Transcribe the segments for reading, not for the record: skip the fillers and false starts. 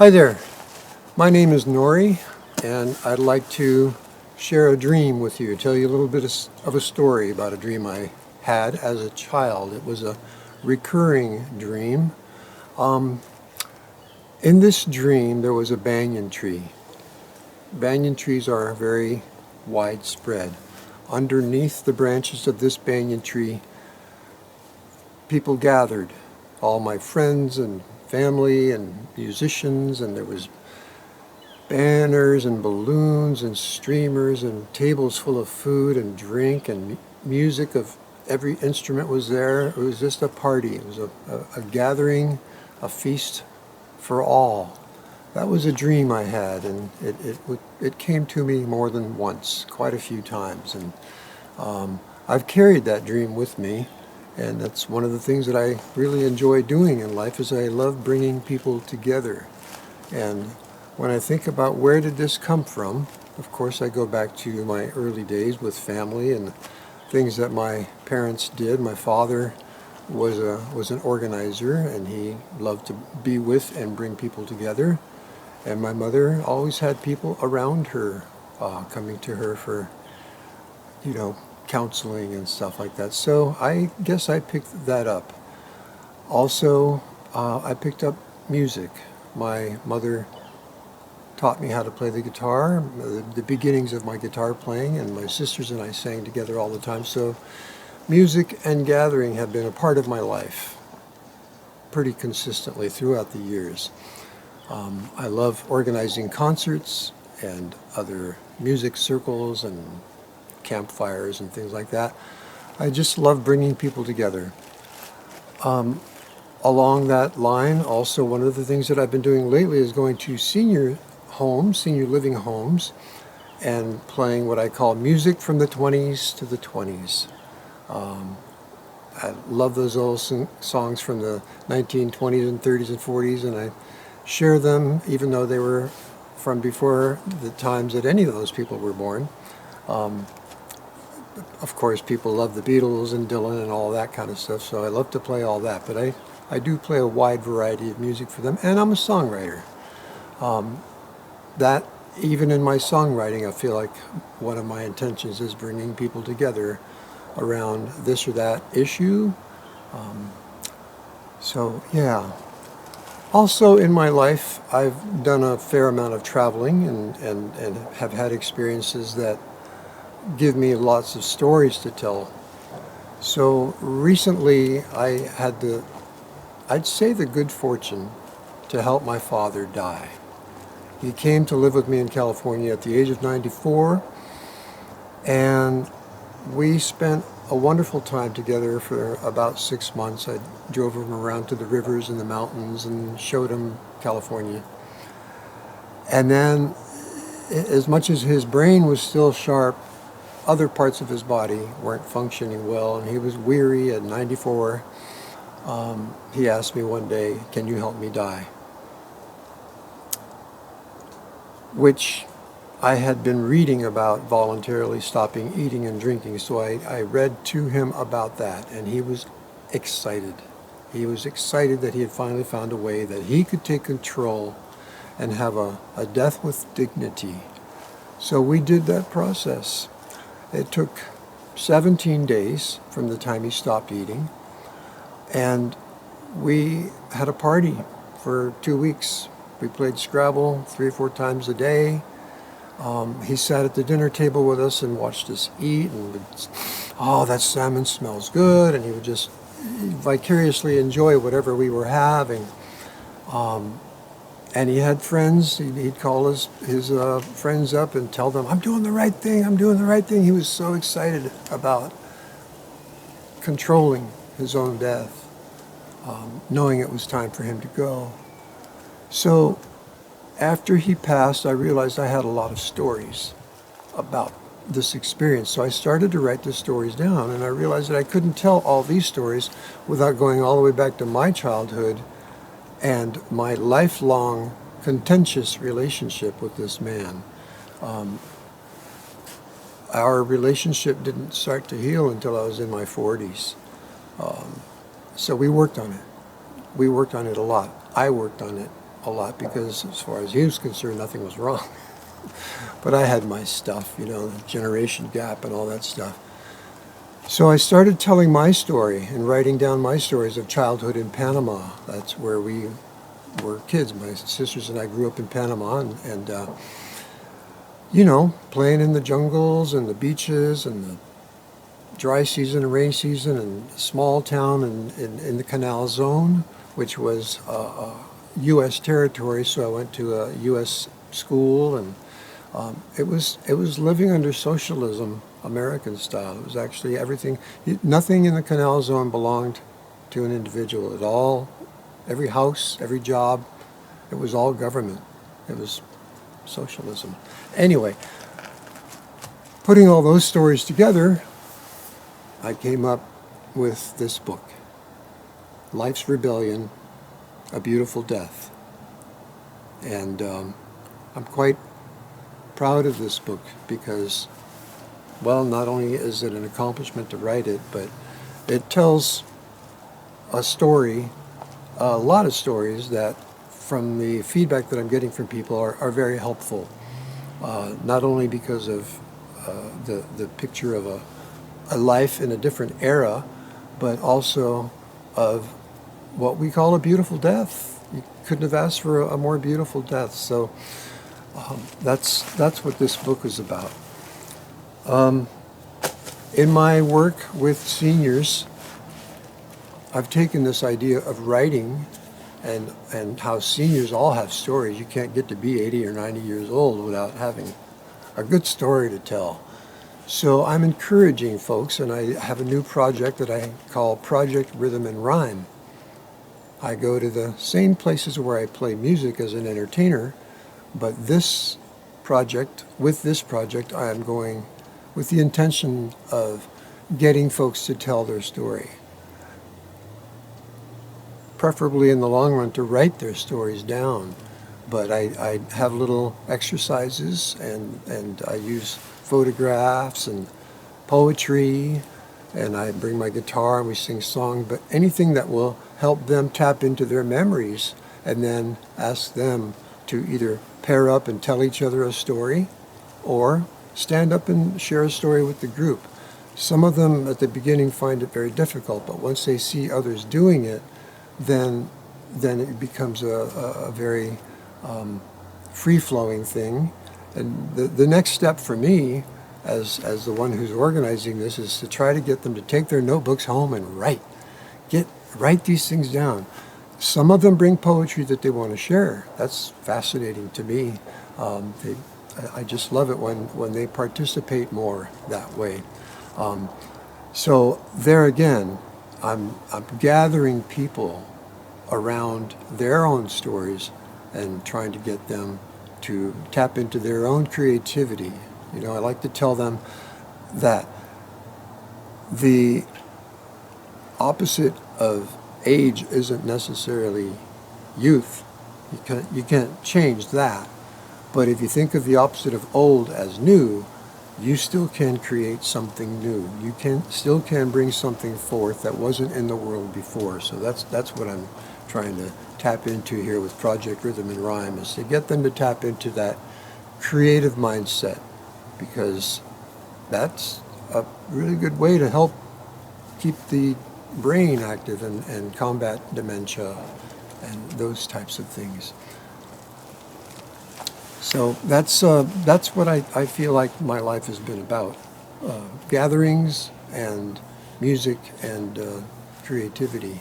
Hi there, my name is Nory, and I'd like to share a dream with you, tell you a little bit of a story about a dream I had as a child. It was a recurring dream. In this dream, there was a banyan tree. Banyan trees are very widespread. Underneath the branches of this banyan tree, people gathered, all my friends and family and musicians, and there was banners and balloons and streamers and tables full of food and drink and music of every instrument was there. It was just a party. It was a gathering, a feast for all. That was a dream I had, and it came to me more than once, quite a few times, and I've carried that dream with me, and that's one of the things that I really enjoy doing in life. Is I love bringing people together. And when I think about where did this come from, of course I go back to my early days with family and things that my parents did. My father was an organizer, and he loved to be with and bring people together. And my mother always had people around her coming to her for, counseling and stuff like that. So I guess I picked that up. Also, I picked up music. My mother taught me how to play the guitar, the beginnings of my guitar playing, and my sisters and I sang together all the time. So music and gathering have been a part of my life pretty consistently throughout the years. I love organizing concerts and other music circles and campfires and things like that. I just love bringing people together. Along that line, also one of the things that I've been doing lately is going to senior living homes, and playing what I call music from the 20s to the 20s. I love those old songs from the 1920s and 30s and 40s, and I share them even though they were from before the times that any of those people were born. Of course, people love the Beatles and Dylan and all that kind of stuff, so I love to play all that, but I do play a wide variety of music for them, and I'm a songwriter. That, even in my songwriting, I feel like one of my intentions is bringing people together around this or that issue. So yeah. Also in my life, I've done a fair amount of traveling and have had experiences that give me lots of stories to tell. So recently I had I'd say the good fortune to help my father die. He came to live with me in California at the age of 94, and we spent a wonderful time together for about 6 months. I drove him around to the rivers and the mountains and showed him California. And then, as much as his brain was still sharp, other parts of his body weren't functioning well, and he was weary at 94. He asked me one day, "Can you help me die?" Which I had been reading about voluntarily stopping eating and drinking, so I read to him about that, and he was excited. He was excited that he had finally found a way that he could take control and have a death with dignity. So we did that process. It took 17 days from the time he stopped eating, and we had a party for 2 weeks. We played Scrabble 3 or 4 times a day. He sat at the dinner table with us and watched us eat, and oh, that salmon smells good, and he would just vicariously enjoy whatever we were having. And he had friends. He'd call his friends up and tell them, "I'm doing the right thing, I'm doing the right thing." He was so excited about controlling his own death, knowing it was time for him to go. So after he passed, I realized I had a lot of stories about this experience. So I started to write the stories down, and I realized that I couldn't tell all these stories without going all the way back to my childhood and my lifelong contentious relationship with this man. Our relationship didn't start to heal until I was in my 40s. So we worked on it. We worked on it a lot. I worked on it a lot because as far as he was concerned, nothing was wrong. But I had my stuff, you know, the generation gap and all that stuff. So I started telling my story and writing down my stories of childhood in Panama. That's where we were kids. My sisters and I grew up in Panama, and you know, playing in the jungles and the beaches and the dry season and rainy season, and a small town in the Canal Zone, which was U.S. territory. So I went to a U.S. school, and it was living under socialism, American style. It was actually everything. Nothing in the Canal Zone belonged to an individual. It all, every house, every job, it was all government. It was socialism. Anyway, putting all those stories together, I came up with this book, Life's Rebellion, A Beautiful Death. And I'm quite proud of this book because, well, not only is it an accomplishment to write it, but it tells a story, a lot of stories that, from the feedback that I'm getting from people, are very helpful. Not only because of the picture of a life in a different era, but also of what we call a beautiful death. You couldn't have asked for a more beautiful death. So that's what this book is about. In my work with seniors, I've taken this idea of writing and how seniors all have stories. You can't get to be 80 or 90 years old without having a good story to tell. So I'm encouraging folks, and I have a new project that I call Project Rhythm and Rhyme. I go to the same places where I play music as an entertainer, but with this project, I am going with the intention of getting folks to tell their story. Preferably in the long run to write their stories down. But I have little exercises, and I use photographs and poetry, and I bring my guitar and we sing songs, but anything that will help them tap into their memories, and then ask them to either pair up and tell each other a story or stand up and share a story with the group. Some of them at the beginning find it very difficult, but once they see others doing it, then it becomes a very free-flowing thing. And the next step for me, as the one who's organizing this, is to try to get them to take their notebooks home and write these things down. Some of them bring poetry that they want to share. That's fascinating to me. I just love it when they participate more that way. So there again, I'm gathering people around their own stories and trying to get them to tap into their own creativity. You know, I like to tell them that the opposite of age isn't necessarily youth. You can't change that. But if you think of the opposite of old as new, you still can create something new. You still can bring something forth that wasn't in the world before. So that's what I'm trying to tap into here with Project Rhythm and Rhyme, is to get them to tap into that creative mindset, because that's a really good way to help keep the brain active and combat dementia and those types of things. So that's what I feel like my life has been about. Gatherings and music and creativity.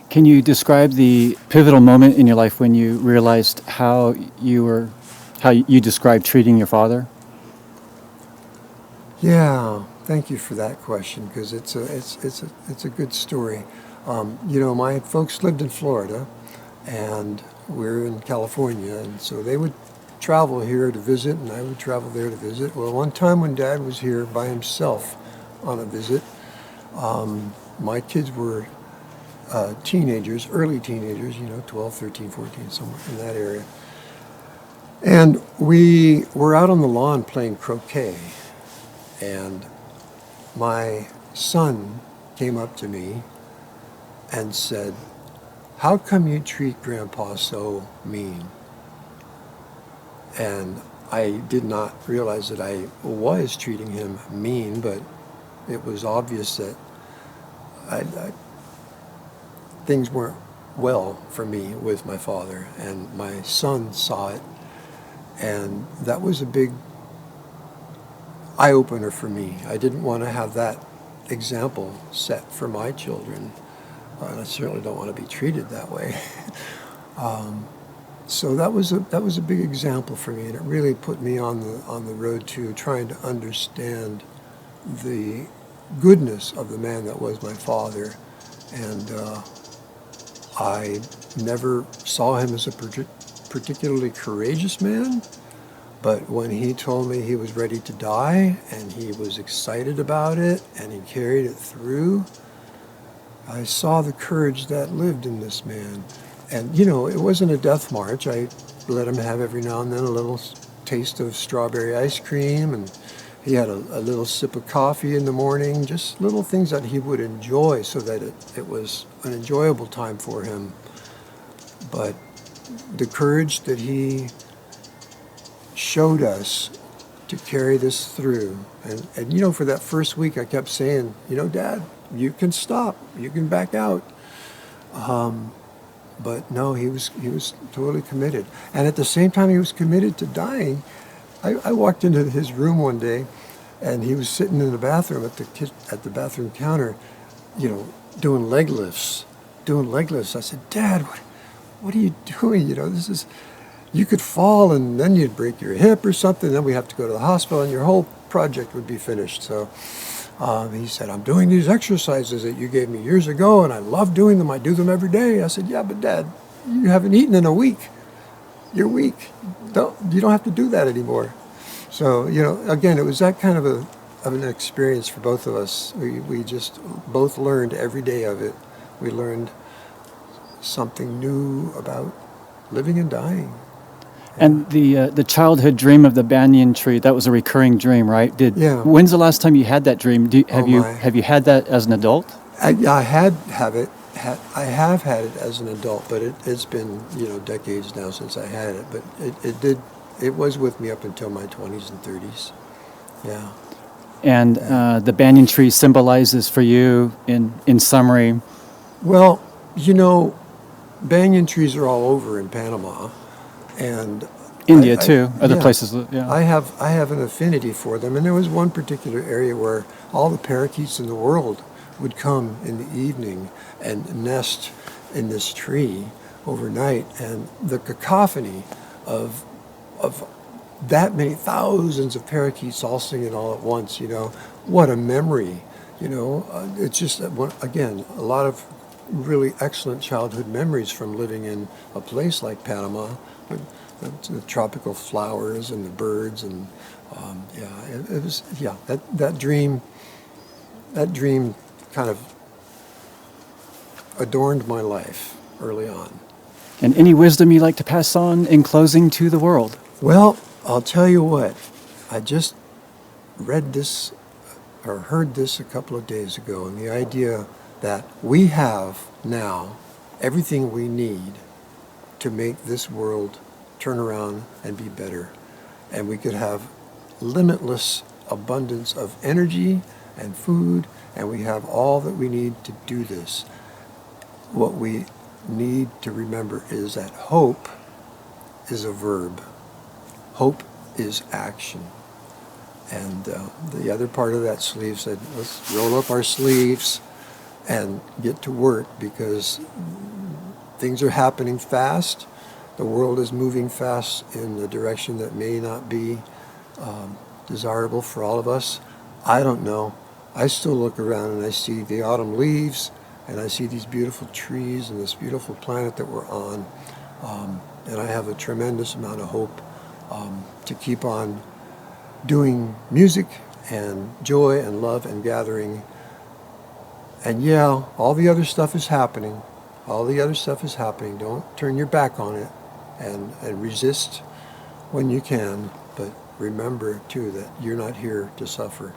Can you describe the pivotal moment in your life when you realized how you described treating your father? Yeah, thank you for that question, because it's a good story. You know, my folks lived in Florida, and we're in California, and so they would travel here to visit, and I would travel there to visit. Well, one time when Dad was here by himself on a visit, my kids were teenagers, early teenagers, 12, 13, 14, somewhere in that area. And we were out on the lawn playing croquet, and my son came up to me and said, how come you treat Grandpa so mean? And I did not realize that I was treating him mean, but it was obvious that things weren't well for me with my father, and my son saw it, and that was a big eye-opener for me. I didn't want to have that example set for my children, and I certainly don't want to be treated that way. So that was a big example for me, and it really put me on the road to trying to understand the goodness of the man that was my father. And I never saw him as a particularly courageous man, but when he told me he was ready to die and he was excited about it and he carried it through, I saw the courage that lived in this man. And, it wasn't a death march. I let him have every now and then a little taste of strawberry ice cream, and he had a little sip of coffee in the morning, just little things that he would enjoy so that it was an enjoyable time for him. But the courage that he showed us to carry this through, and for that first week I kept saying, Dad, you can stop, you can back out. But no, he was totally committed. And at the same time he was committed to dying, I walked into his room one day, and he was sitting in the bathroom at the bathroom counter, doing leg lifts. I said, Dad, what are you doing? This is, you could fall and then you'd break your hip or something. Then we have to go to the hospital, and your whole project would be finished. So he said, I'm doing these exercises that you gave me years ago, and I love doing them. I do them every day. I said, yeah, but Dad, you haven't eaten in a week. You're weak. You don't have to do that anymore. So, again, it was that kind of an experience for both of us. We just both learned every day of it. We learned something new about living and dying. And the childhood dream of the banyan tree, that was a recurring dream, right? Yeah. When's the last time you had that dream? Have my. you had that as an adult? I have had it as an adult, but it's been decades now since I had it. But it was with me up until my 20s and 30s. Yeah. And the banyan tree symbolizes for you, in summary. Well, banyan trees are all over in Panama, and India too, other yeah, places. Yeah. I have an affinity for them, and there was one particular area where all the parakeets in the world would come in the evening and nest in this tree overnight, and the cacophony of that many thousands of parakeets all singing all at once, what a memory. It's just again a lot of really excellent childhood memories from living in a place like Panama with the tropical flowers and the birds, and it was that dream kind of adorned my life early on. And any wisdom you'd like to pass on in closing to the world? Well, I'll tell you what, I just read this or heard this a couple of days ago, and the idea that we have now everything we need to make this world turn around and be better. And we could have limitless abundance of energy and food, and we have all that we need to do this. What we need to remember is that hope is a verb. Hope is action. And the other part of that sleeve said, let's roll up our sleeves and get to work, because things are happening fast. The world is moving fast in a direction that may not be desirable for all of us. I don't know. I still look around and I see the autumn leaves, and I see these beautiful trees and this beautiful planet that we're on. And I have a tremendous amount of hope to keep on doing music and joy and love and gathering. And yeah, all the other stuff is happening. All the other stuff is happening. Don't turn your back on it, and resist when you can. But remember, too, that you're not here to suffer.